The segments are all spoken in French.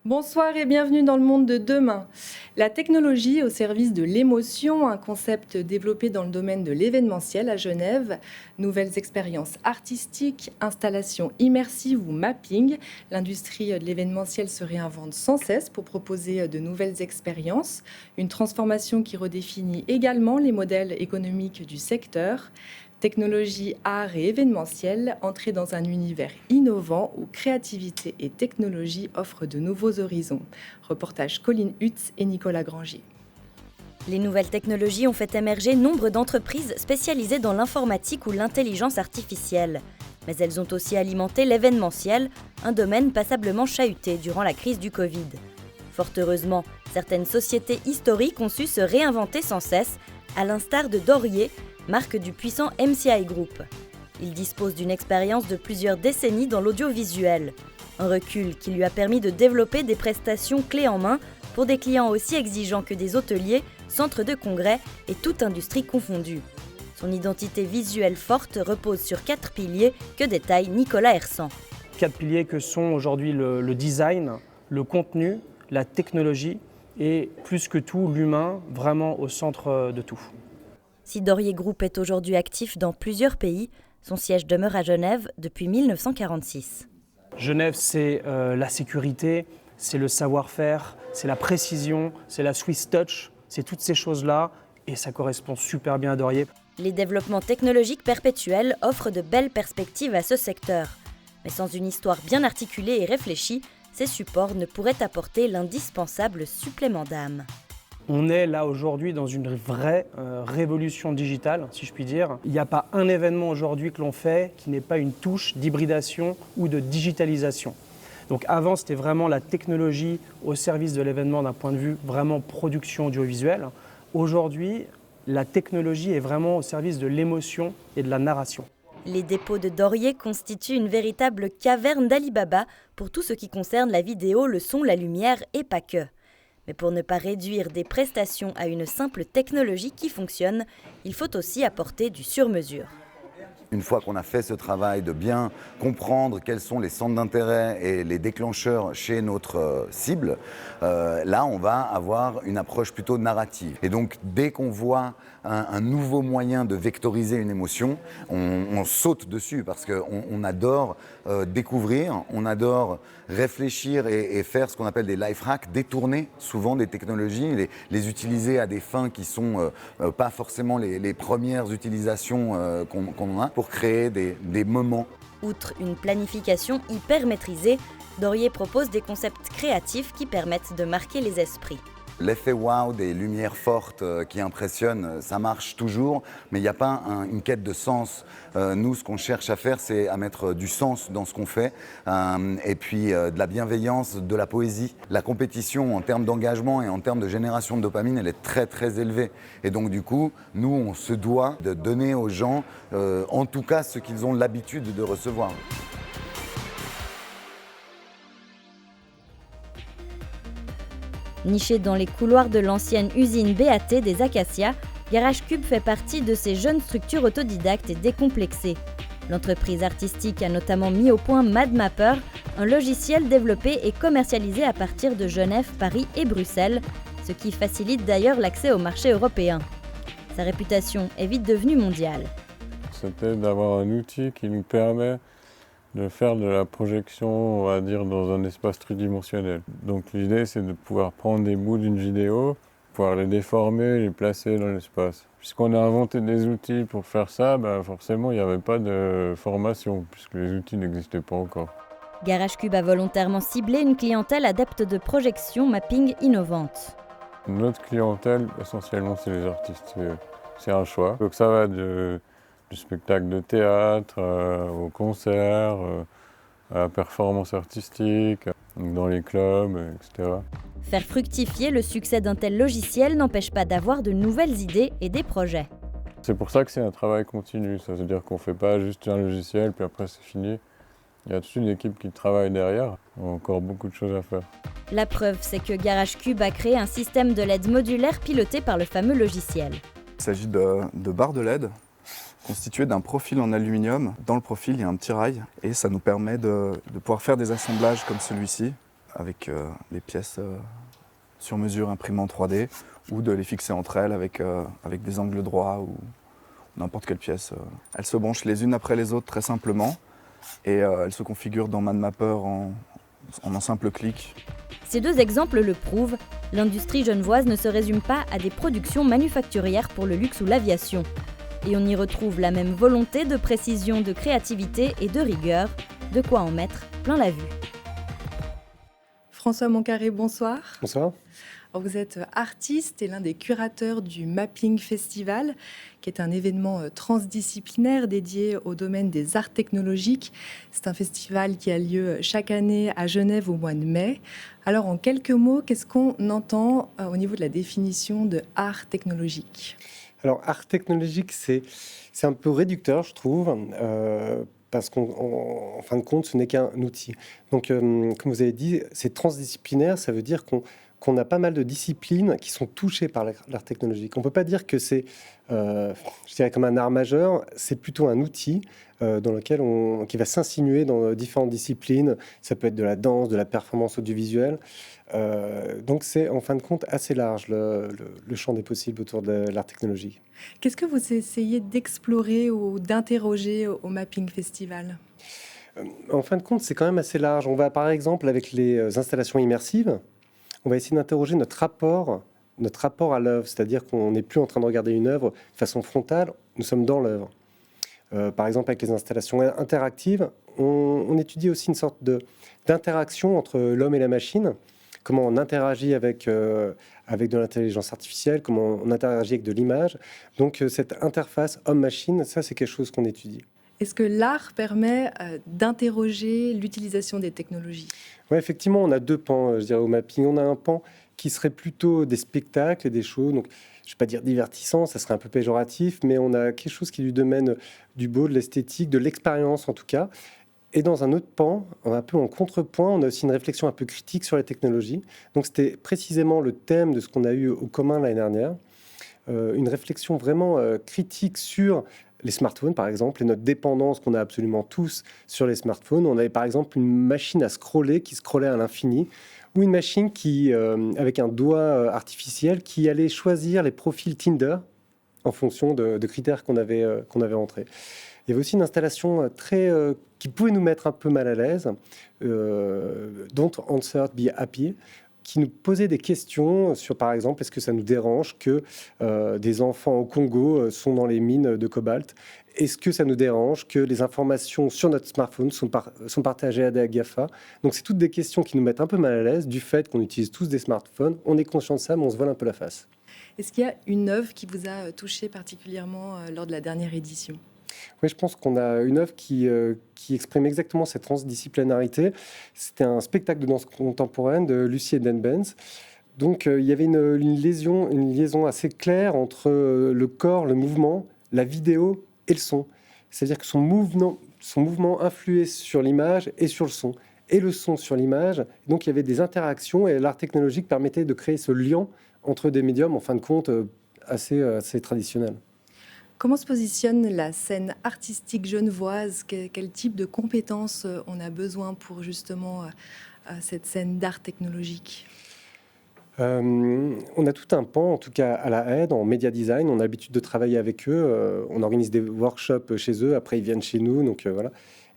Bonsoir et bienvenue dans le monde de demain. La technologie au service de l'émotion, un concept développé dans le domaine de l'événementiel à Genève. Nouvelles expériences artistiques, installations immersives ou mapping. L'industrie de l'événementiel se réinvente sans cesse pour proposer de nouvelles expériences. Une transformation qui redéfinit également les modèles économiques du secteur. Technologie, art et événementiel, entrer dans un univers innovant où créativité et technologie offrent de nouveaux horizons. Reportage Colline Hutz et Nicolas Grangier. Les nouvelles technologies ont fait émerger nombre d'entreprises spécialisées dans l'informatique ou l'intelligence artificielle. Mais elles ont aussi alimenté l'événementiel, un domaine passablement chahuté durant la crise du Covid. Fort heureusement, certaines sociétés historiques ont su se réinventer sans cesse, à l'instar de Dorier, marque du puissant MCI Group. Il dispose d'une expérience de plusieurs décennies dans l'audiovisuel. Un recul qui lui a permis de développer des prestations clés en main pour des clients aussi exigeants que des hôteliers, centres de congrès et toute industrie confondue. Son identité visuelle forte repose sur 4 piliers que détaille Nicolas Hersan. 4 piliers que sont aujourd'hui le design, le contenu, la technologie et plus que tout l'humain vraiment au centre de tout. Si Dorier Group est aujourd'hui actif dans plusieurs pays, son siège demeure à Genève depuis 1946. Genève, c'est la sécurité, c'est le savoir-faire, c'est la précision, c'est la Swiss Touch, c'est toutes ces choses-là et ça correspond super bien à Dorier. Les développements technologiques perpétuels offrent de belles perspectives à ce secteur. Mais sans une histoire bien articulée et réfléchie, ces supports ne pourraient apporter l'indispensable supplément d'âme. On est là aujourd'hui dans une vraie révolution digitale, si je puis dire. Il n'y a pas un événement aujourd'hui que l'on fait qui n'ait pas une touche d'hybridation ou de digitalisation. Donc avant, c'était vraiment la technologie au service de l'événement d'un point de vue vraiment production audiovisuelle. Aujourd'hui, la technologie est vraiment au service de l'émotion et de la narration. Les dépôts de Dorier constituent une véritable caverne d'Alibaba pour tout ce qui concerne la vidéo, le son, la lumière et pas que. Mais pour ne pas réduire des prestations à une simple technologie qui fonctionne, il faut aussi apporter du sur-mesure. Une fois qu'on a fait ce travail de bien comprendre quels sont les centres d'intérêt et les déclencheurs chez notre cible, là on va avoir une approche plutôt narrative. Et donc dès qu'on voit un nouveau moyen de vectoriser une émotion, on saute dessus parce qu'on adore découvrir, on adore réfléchir et faire ce qu'on appelle des life hacks, détourner souvent des technologies, les utiliser à des fins qui sont pas forcément les premières utilisations qu'on a pour créer des moments. Outre une planification hyper maîtrisée, Dorier propose des concepts créatifs qui permettent de marquer les esprits. L'effet wow des lumières fortes qui impressionnent, ça marche toujours, mais il n'y a pas une quête de sens. Nous, ce qu'on cherche à faire, c'est à mettre du sens dans ce qu'on fait, et puis de la bienveillance, de la poésie. La compétition en termes d'engagement et en termes de génération de dopamine, elle est très très élevée. Et donc du coup, nous, on se doit de donner aux gens, en tout cas, ce qu'ils ont l'habitude de recevoir. Niché dans les couloirs de l'ancienne usine BAT des Acacias, GarageCube fait partie de ces jeunes structures autodidactes et décomplexées. L'entreprise artistique a notamment mis au point MadMapper, un logiciel développé et commercialisé à partir de Genève, Paris et Bruxelles, ce qui facilite d'ailleurs l'accès au marché européen. Sa réputation est vite devenue mondiale. C'était d'avoir un outil qui nous permet de faire de la projection, on va dire, dans un espace tridimensionnel. Donc l'idée, c'est de pouvoir prendre des bouts d'une vidéo, pouvoir les déformer, les placer dans l'espace. Puisqu'on a inventé des outils pour faire ça, forcément, il n'y avait pas de formation, puisque les outils n'existaient pas encore. GarageCube a volontairement ciblé une clientèle adepte de projection mapping innovante. Notre clientèle, essentiellement, c'est les artistes. C'est un choix. Donc ça va du spectacle de théâtre, au concert, à la performance artistique, dans les clubs, etc. Faire fructifier le succès d'un tel logiciel n'empêche pas d'avoir de nouvelles idées et des projets. C'est pour ça que c'est un travail continu, ça veut dire qu'on ne fait pas juste un logiciel puis après c'est fini. Il y a toute une équipe qui travaille derrière, on a encore beaucoup de choses à faire. La preuve, c'est que GarageCube a créé un système de LED modulaire piloté par le fameux logiciel. Il s'agit de barres de LED constituées d'un profil en aluminium. Dans le profil, il y a un petit rail et ça nous permet de pouvoir faire des assemblages comme celui-ci avec les pièces sur mesure imprimées en 3D ou de les fixer entre elles avec des angles droits ou n'importe quelle pièce. Elles se branchent les unes après les autres très simplement et elles se configurent dans ManMapper en un simple clic. Ces deux exemples le prouvent, l'industrie genevoise ne se résume pas à des productions manufacturières pour le luxe ou l'aviation. Et on y retrouve la même volonté de précision, de créativité et de rigueur, de quoi en mettre plein la vue. François Moncaré, bonsoir. Bonsoir. Alors, vous êtes artiste et l'un des curateurs du Mapping Festival, qui est un événement transdisciplinaire dédié au domaine des arts technologiques. C'est un festival qui a lieu chaque année à Genève au mois de mai. Alors, en quelques mots, qu'est-ce qu'on entend au niveau de la définition de art technologique ? Alors, art technologique, c'est un peu réducteur, je trouve, parce qu'en fin de compte, ce n'est qu'un outil. Donc, comme vous avez dit, c'est transdisciplinaire, ça veut dire qu'on a pas mal de disciplines qui sont touchées par l'art technologique. On ne peut pas dire que c'est, je dirais, comme un art majeur, c'est plutôt un outil dans lequel qui va s'insinuer dans différentes disciplines. Ça peut être de la danse, de la performance audiovisuelle. Donc c'est en fin de compte assez large le champ des possibles autour de l'art technologique. Qu'est-ce que vous essayez d'explorer ou d'interroger au Mapping Festival ? En fin de compte, c'est quand même assez large. On va par exemple, avec les installations immersives, on va essayer d'interroger notre rapport à l'œuvre, c'est-à-dire qu'on n'est plus en train de regarder une œuvre de façon frontale, nous sommes dans l'œuvre. Par exemple, avec les installations interactives, on étudie aussi une sorte d'interaction entre l'homme et la machine, comment on interagit avec de l'intelligence artificielle, comment on interagit avec de l'image. Donc cette interface homme-machine, ça c'est quelque chose qu'on étudie. Est-ce que l'art permet d'interroger l'utilisation des technologies ? Oui, effectivement, on a deux pans, je dirais, au mapping. On a un pan qui serait plutôt des spectacles et des shows. Donc, je ne vais pas dire divertissant, ça serait un peu péjoratif, mais on a quelque chose qui est du domaine du beau, de l'esthétique, de l'expérience en tout cas. Et dans un autre pan, un peu en contrepoint, on a aussi une réflexion un peu critique sur les technologies. Donc, c'était précisément le thème de ce qu'on a eu au commun l'année dernière. Une réflexion vraiment critique sur les smartphones, par exemple, et notre dépendance qu'on a absolument tous sur les smartphones. On avait, par exemple, une machine à scroller qui scrollait à l'infini, ou une machine qui, avec un doigt artificiel, qui allait choisir les profils Tinder en fonction de critères qu'on avait entrés. Il y avait aussi une installation qui pouvait nous mettre un peu mal à l'aise, Don't Answer, Be Happy, qui nous posait des questions sur, par exemple, est-ce que ça nous dérange que des enfants au Congo sont dans les mines de cobalt ? Est-ce que ça nous dérange que les informations sur notre smartphone sont partagées à des GAFA ? Donc, c'est toutes des questions qui nous mettent un peu mal à l'aise du fait qu'on utilise tous des smartphones. On est conscient de ça, mais on se voile un peu la face. Est-ce qu'il y a une œuvre qui vous a touché particulièrement lors de la dernière édition ? Oui, je pense qu'on a une œuvre qui exprime exactement cette transdisciplinarité. C'était un spectacle de danse contemporaine de Lucie Eden-Benz. Donc, il y avait une liaison assez claire entre le corps, le mouvement, la vidéo et le son. C'est-à-dire que son mouvement influait sur l'image et sur le son, et le son sur l'image. Donc, il y avait des interactions et l'art technologique permettait de créer ce lien entre des médiums, en fin de compte, assez traditionnels. Comment se positionne la scène artistique genevoise ? Quel type de compétences on a besoin pour justement cette scène d'art technologique ? On a tout un pan, en tout cas à la Aide, en média design. On a l'habitude de travailler avec eux. On organise des workshops chez eux. Après, ils viennent chez nous. Donc voilà.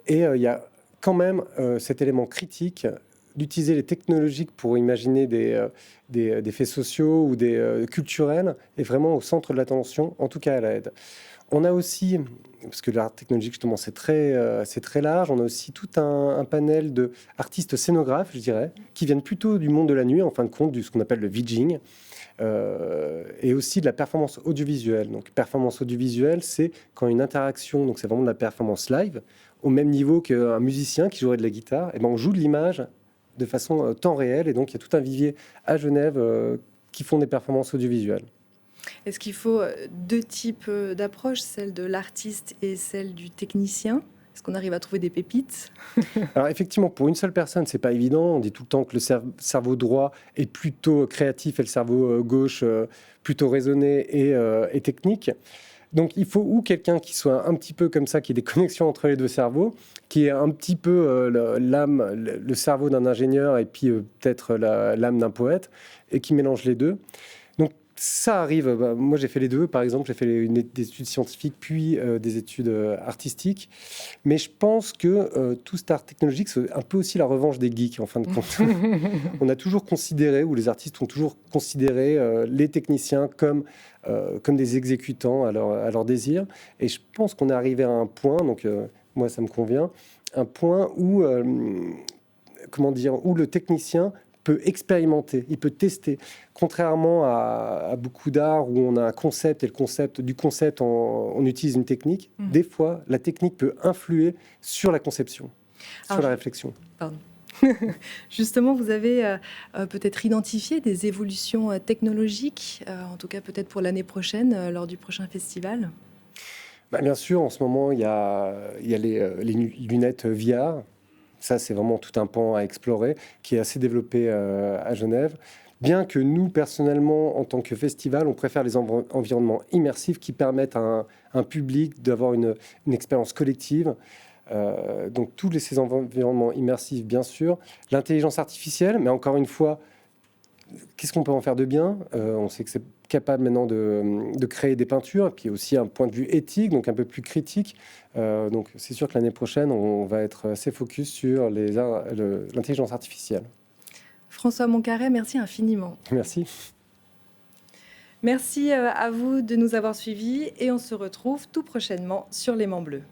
Et il y a quand même cet élément critique d'utiliser les technologies pour imaginer des faits sociaux ou des culturels est vraiment au centre de l'attention, en tout cas à la Aide. On a aussi, parce que l'art technologique justement c'est très large, on a aussi tout un panel d'artistes scénographes, je dirais, qui viennent plutôt du monde de la nuit, en fin de compte, de ce qu'on appelle le VJing, et aussi de la performance audiovisuelle. Donc performance audiovisuelle, c'est quand une interaction, donc c'est vraiment de la performance live, au même niveau qu'un musicien qui jouerait de la guitare, et ben on joue de l'image de façon temps réel, et donc il y a tout un vivier à Genève qui font des performances audiovisuelles. Est-ce qu'il faut deux types d'approches, celle de l'artiste et celle du technicien ? Est-ce qu'on arrive à trouver des pépites ? Alors effectivement, pour une seule personne, c'est pas évident. On dit tout le temps que le cerveau droit est plutôt créatif et le cerveau gauche plutôt raisonné et technique. Donc il faut ou quelqu'un qui soit un petit peu comme ça, qui ait des connexions entre les deux cerveaux, qui ait un petit peu le cerveau d'un ingénieur et puis peut-être l'âme d'un poète, et qui mélange les deux. Donc ça arrive, moi j'ai fait les deux, par exemple, j'ai fait des études scientifiques puis des études artistiques, mais je pense que tout cet art technologique, c'est un peu aussi la revanche des geeks en fin de compte. On a toujours considéré, ou les artistes ont toujours considéré les techniciens comme des exécutants à leur désir, et je pense qu'on est arrivé à un point, donc moi ça me convient, un point où, où le technicien peut expérimenter, il peut tester. Contrairement à beaucoup d'art où on a un concept et du concept, on utilise une technique, des fois, la technique peut influer sur la conception, sur la réflexion. Pardon. Justement, vous avez peut-être identifié des évolutions technologiques, en tout cas peut-être pour l'année prochaine, lors du prochain festival? Bien sûr, en ce moment, il y a les lunettes VR. Ça, c'est vraiment tout un pan à explorer, qui est assez développé à Genève. Bien que nous, personnellement, en tant que festival, on préfère les environnements immersifs qui permettent à un public d'avoir une expérience collective. Donc, tous ces environnements immersifs, bien sûr. L'intelligence artificielle, mais encore une fois, qu'est-ce qu'on peut en faire de bien? On sait que c'est capable maintenant de créer des peintures, et puis aussi un point de vue éthique, donc un peu plus critique. Donc c'est sûr que l'année prochaine, on va être assez focus sur l'intelligence artificielle. François Moncaret, merci infiniment. Merci. Merci à vous de nous avoir suivis et on se retrouve tout prochainement sur L'Aimant Bleu.